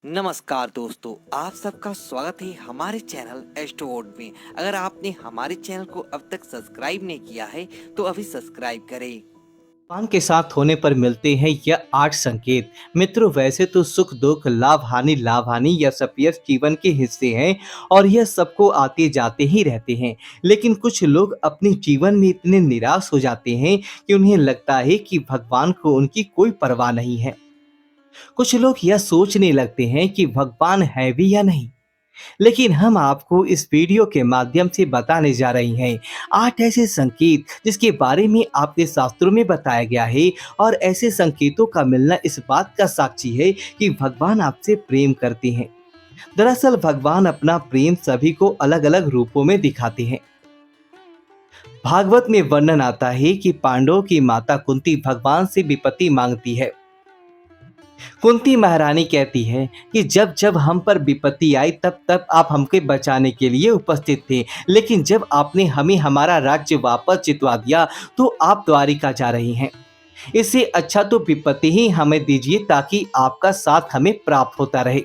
नमस्कार दोस्तों, आप सबका स्वागत है हमारे चैनल एस्ट्रोवर्ड में। अगर आपने हमारे चैनल को अब तक सब्सक्राइब नहीं किया है तो अभी सब्सक्राइब करें। भगवान के साथ होने पर मिलते हैं यह 8 संकेत। मित्रों, वैसे तो सुख दुख लाभ हानि या सपियस जीवन के हिस्से हैं और यह सबको आते जाते ही रहते हैं। लेकिन कुछ लोग अपने जीवन में इतने निराश हो जाते हैं कि उन्हें लगता है कि भगवान को उनकी कोई परवाह नहीं है। कुछ लोग यह सोचने लगते हैं कि भगवान है भी या नहीं। लेकिन हम आपको इस वीडियो के माध्यम से बताने जा रहे हैं 8 ऐसे संकेत जिसके बारे में आपने शास्त्रों में बताया गया है। और ऐसे संकेतों का मिलना इस बात का साक्षी है कि भगवान आपसे प्रेम करते हैं। दरअसल भगवान अपना प्रेम सभी को अलग अलग रूपों में दिखाते हैं। भागवत में वर्णन आता है कि पांडवों की माता कुंती भगवान से विपत्ति मांगती है। कुंती महारानी कहती है कि जब जब हम पर विपत्ति आई तब तब आप हमके बचाने के लिए उपस्थित थे, लेकिन जब आपने हमें हमारा राज्य वापस जितवा दिया तो आप द्वारिका जा रही हैं। इससे अच्छा तो विपत्ति ही हमें दीजिए ताकि आपका साथ हमें प्राप्त होता रहे।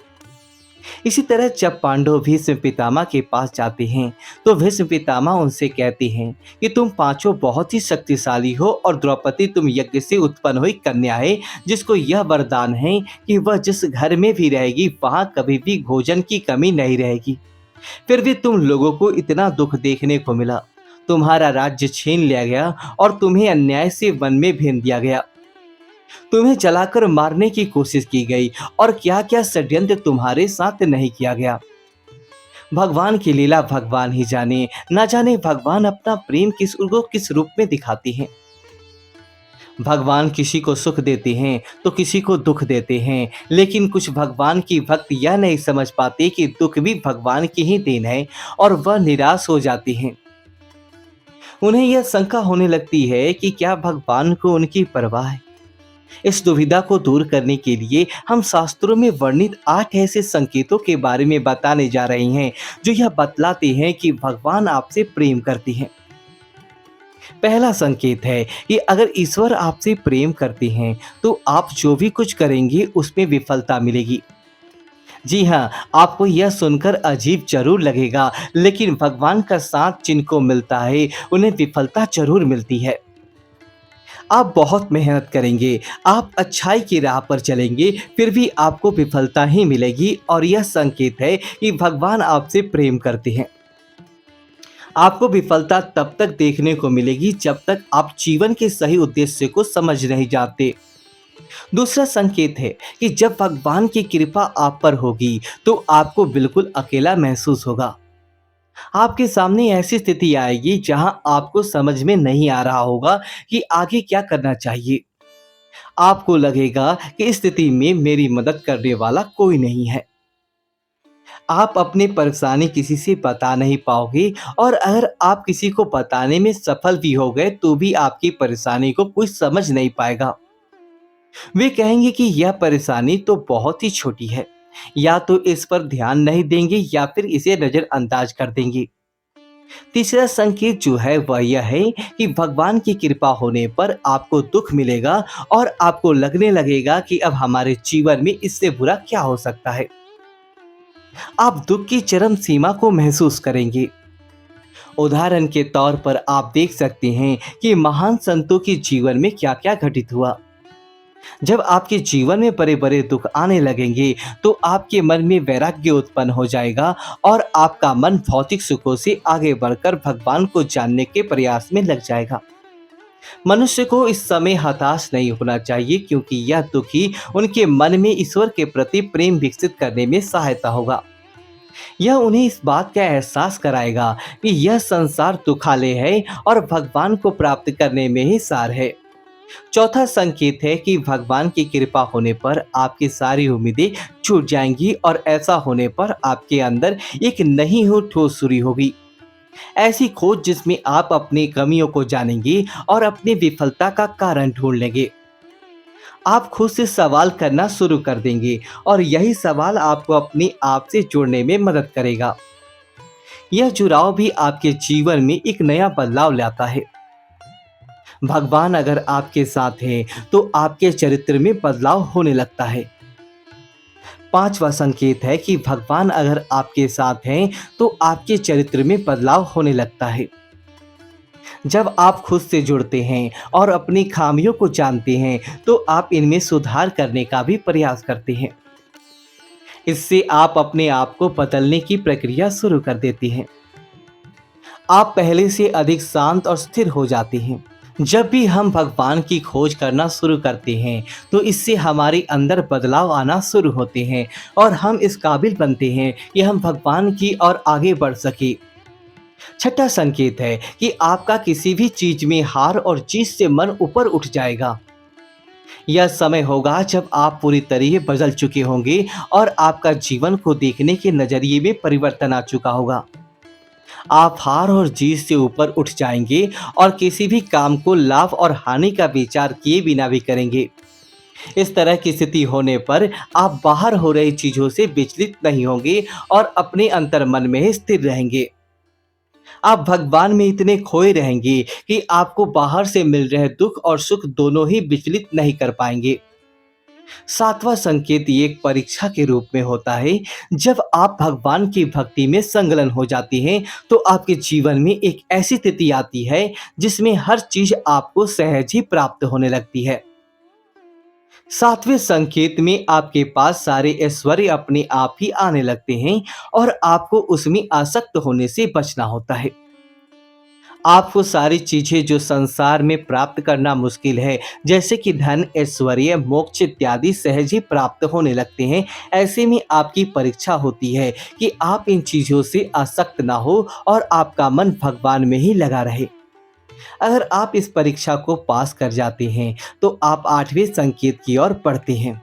इसी तरह जब पांडव भीष्म पितामह के पास जाते हैं तो भीष्म पितामह उनसे कहते हैं कि तुम पांचों बहुत ही शक्तिशाली हो और द्रौपदी तुम यज्ञ से उत्पन्न हुई कन्या है, जिसको यह वरदान है कि वह जिस घर में भी रहेगी वहां कभी भी भोजन की कमी नहीं रहेगी। फिर भी तुम लोगों को इतना दुख देखने को मिला। तुम्हारा राज्य छीन लिया गया और तुम्हें अन्याय से वन में भेज दिया गया। तुम्हें जलाकर मारने की कोशिश की गई और क्या क्या षड्यंत्र तुम्हारे साथ नहीं किया गया। भगवान की लीला भगवान ही जाने, ना जाने भगवान अपना प्रेम किस रूप में दिखाते हैं। भगवान किसी को सुख देते हैं तो किसी को दुख देते हैं, लेकिन कुछ भगवान की भक्त यह नहीं समझ पाते कि दुख भी भगवान की ही देन है और वह निराश हो जाते हैं। उन्हें यह शंका होने लगती है कि क्या भगवान को उनकी परवाह है। इस दुविधा को दूर करने के लिए हम शास्त्रों में वर्णित 8 ऐसे संकेतों के बारे में बताने जा रहे हैं जो यह बतलाते हैं कि भगवान आपसे प्रेम करते हैं। पहला संकेत है कि अगर ईश्वर आपसे प्रेम करते हैं तो आप जो भी कुछ करेंगे उसमें विफलता मिलेगी। जी हाँ, आपको यह सुनकर अजीब जरूर लगेगा, लेकिन भगवान का साथ जिनको मिलता है उन्हें विफलता जरूर मिलती है। आप बहुत मेहनत करेंगे, आप अच्छाई की राह पर चलेंगे, फिर भी आपको विफलता ही मिलेगी और यह संकेत है कि भगवान आपसे प्रेम करते हैं। आपको विफलता तब तक देखने को मिलेगी जब तक आप जीवन के सही उद्देश्य को समझ नहीं जाते। दूसरा संकेत है कि जब भगवान की कृपा आप पर होगी तो आपको बिल्कुल अकेला महसूस होगा। आपके सामने ऐसी स्थिति आएगी जहां आपको समझ में नहीं आ रहा होगा कि आगे क्या करना चाहिए। आपको लगेगा कि इस स्थिति में मेरी मदद करने वाला कोई नहीं है। आप अपनी परेशानी किसी से बता नहीं पाओगे और अगर आप किसी को बताने में सफल भी हो गए तो भी आपकी परेशानी को कोई समझ नहीं पाएगा। वे कहेंगे कि यह परेशानी तो बहुत ही छोटी है, या तो इस पर ध्यान नहीं देंगे या फिर इसे नजरअंदाज कर देंगे। तीसरा संकेत जो है वह यह है कि भगवान की कृपा होने पर आपको दुख मिलेगा और आपको लगने लगेगा कि अब हमारे जीवन में इससे बुरा क्या हो सकता है। आप दुख की चरम सीमा को महसूस करेंगे। उदाहरण के तौर पर आप देख सकते हैं कि महान संतों के जीवन में क्या क्या घटित हुआ। जब आपके जीवन में बड़े बड़े दुख आने लगेंगे तो आपके मन में वैराग्य उत्पन्न हो जाएगा और आपका मन भौतिक सुखों से आगे बढ़कर भगवान को जानने के प्रयास में लग जाएगा। मनुष्य को इस समय हताश नहीं होना चाहिए, क्योंकि यह दुख ही उनके मन में ईश्वर के प्रति प्रेम विकसित करने में सहायता होगा। यह उन्हें इस बात का एहसास कराएगा कि यह संसार दुखालय है और भगवान को प्राप्त करने में ही सार है। चौथा संकेत है कि भगवान की कृपा होने पर आपकी सारी उम्मीदें छूट जाएंगी और ऐसा होने पर आपके अंदर एक नई हो ठोस शुरू होगी। ऐसी खोज जिसमें आप अपनी कमियों को जानेंगे और अपनी विफलता का कारण ढूंढ लेंगे। आप खुद से सवाल करना शुरू कर देंगे और यही सवाल आपको अपने आप से जुड़ने में मदद करेगा। यह जुड़ाव भी आपके जीवन में एक नया बदलाव लाता है। भगवान अगर आपके साथ हैं तो आपके चरित्र में बदलाव होने लगता है। पांचवा संकेत है कि भगवान अगर आपके साथ हैं तो आपके चरित्र में बदलाव होने लगता है। जब आप खुद से जुड़ते हैं और अपनी खामियों को जानते हैं तो आप इनमें सुधार करने का भी प्रयास करते हैं। इससे आप अपने आप को बदलने की प्रक्रिया शुरू कर देते हैं। आप पहले से अधिक शांत और स्थिर हो जाते हैं। जब भी हम भगवान की खोज करना शुरू करते हैं तो इससे हमारे अंदर बदलाव आना शुरू होते हैं और हम इस काबिल बनते हैं कि हम भगवान की ओर आगे बढ़ सके। छठा संकेत है कि आपका किसी भी चीज में हार और जीत से मन ऊपर उठ जाएगा। यह समय होगा जब आप पूरी तरह बदल चुके होंगे और आपका जीवन को देखने के नजरिए में परिवर्तन आ चुका होगा। आप हार और जीत से ऊपर उठ जाएंगे और किसी भी काम को लाभ और हानि का विचार किए बिना भी करेंगे। इस तरह की स्थिति होने पर आप बाहर हो रही चीजों से विचलित नहीं होंगे और अपने अंतर्मन में ही स्थिर रहेंगे। आप भगवान में इतने खोए रहेंगे कि आपको बाहर से मिल रहे दुख और सुख दोनों ही विचलित नहीं कर पाएंगे। सातवां संकेत ये एक परीक्षा के रूप में होता है। जब आप भगवान की भक्ति में संलग्न हो जाते हैं तो आपके जीवन में एक ऐसी स्थिति आती है जिसमें हर चीज आपको सहज ही प्राप्त होने लगती है। सातवें संकेत में आपके पास सारे ऐश्वर्य अपने आप ही आने लगते हैं और आपको उसमें आसक्त होने से बचना होता है। आपको सारी चीजें जो संसार में प्राप्त करना मुश्किल है, जैसे कि धन, ऐश्वर्य, मोक्ष इत्यादि सहज ही प्राप्त होने लगते हैं। ऐसे में आपकी परीक्षा होती है कि आप इन चीजों से आसक्त ना हो और आपका मन भगवान में ही लगा रहे। अगर आप इस परीक्षा को पास कर जाते हैं तो आप आठवें संकेत की ओर बढ़ते हैं।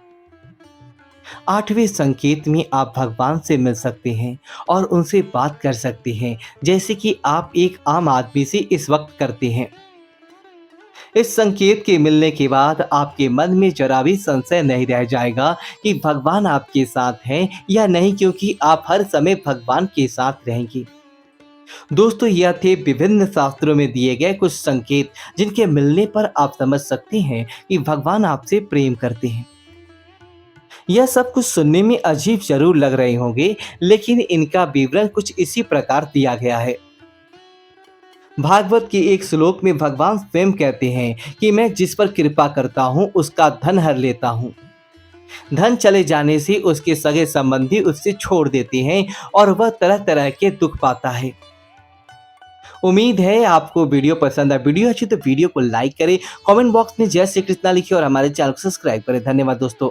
आठवें संकेत में आप भगवान से मिल सकते हैं और उनसे बात कर सकते हैं, जैसे कि आप एक आम आदमी से इस वक्त करते हैं। इस संकेत के मिलने के बाद आपके मन में जरा भी संशय नहीं रह जाएगा कि भगवान आपके साथ हैं या नहीं, क्योंकि आप हर समय भगवान के साथ रहेंगे। दोस्तों, यह थे विभिन्न शास्त्रों में दिए गए कुछ संकेत जिनके मिलने पर आप समझ सकते हैं कि भगवान आपसे प्रेम करते हैं। यह सब कुछ सुनने में अजीब जरूर लग रहे होंगे, लेकिन इनका विवरण कुछ इसी प्रकार दिया गया है। भागवत के एक श्लोक में भगवान स्वयं कहते हैं कि मैं जिस पर कृपा करता हूँ उसका धन हर लेता हूँ। धन चले जाने से उसके सगे संबंधी उससे छोड़ देते हैं और वह तरह तरह के दुख पाता है। उम्मीद है आपको वीडियो पसंद है। वीडियो अच्छी तो वीडियो को लाइक करें, कमेंट बॉक्स में जय श्री कृष्णा लिखिए और हमारे चैनल को सब्सक्राइब करें। धन्यवाद दोस्तों।